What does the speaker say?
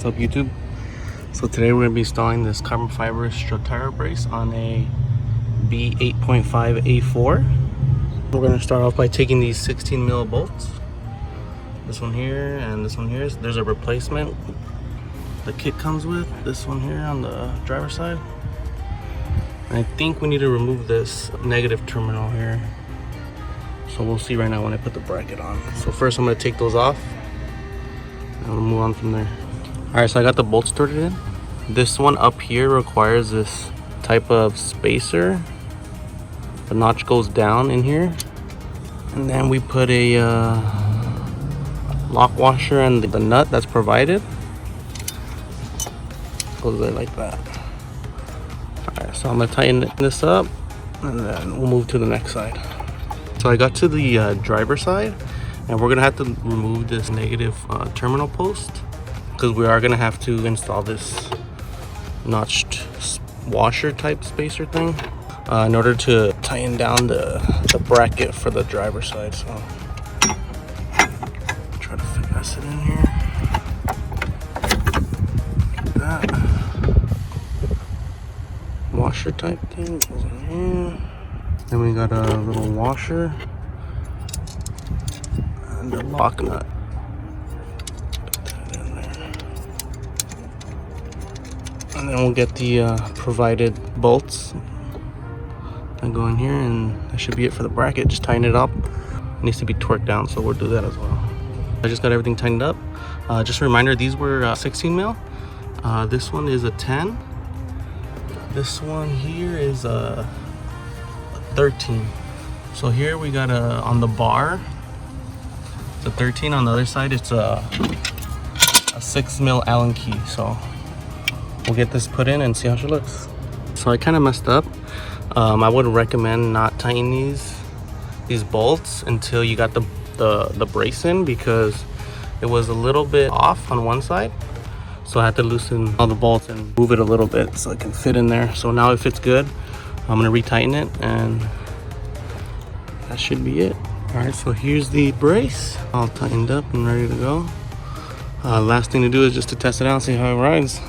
What's up, YouTube? So today we're going to be installing this carbon fiber strut tire brace on a B8.5 A4. We're going to start off by taking these 16 mil bolts. This one here and this one here. There's a replacement the kit comes with. This one here on the driver's side. And I think we need to remove this negative terminal here. So we'll see right now when I put the bracket on. So first I'm going to take those off and we'll move on from there. Alright, so I got the bolts started in. This one up here requires this type of spacer. The notch goes down in here. And then we put a lock washer and the nut that's provided. Goes there like that. Alright, so I'm going to tighten this up and then we'll move to the next side. So I got to the driver side and we're going to have to remove this negative terminal post, because we are going to have to install this notched washer type spacer thing in order to tighten down the bracket for the driver's side. So try to finesse it in here like that. Washer type thing goes in here. Then we got a little washer and a lock nut. And then we'll get the provided bolts that go in here, and that should be it for the bracket. Just tighten it up. It needs to be torqued down, so we'll do that as well. I just got everything tightened up. Just a reminder, these were 16 mil. This one is a 10. This one here is a 13. So here we got on the bar, it's a 13. On the other side, it's a 6 mil Allen key. So we'll get this put in and see how she looks. So I kind of messed up. I would recommend not tightening these bolts until you got the brace in, because it was a little bit off on one side. So I had to loosen all the bolts and move it a little bit so it can fit in there. So now it fits good. I'm gonna retighten it and that should be it. All right, so here's the brace all tightened up and ready to go. Last thing to do is just to test it out and see how it rides.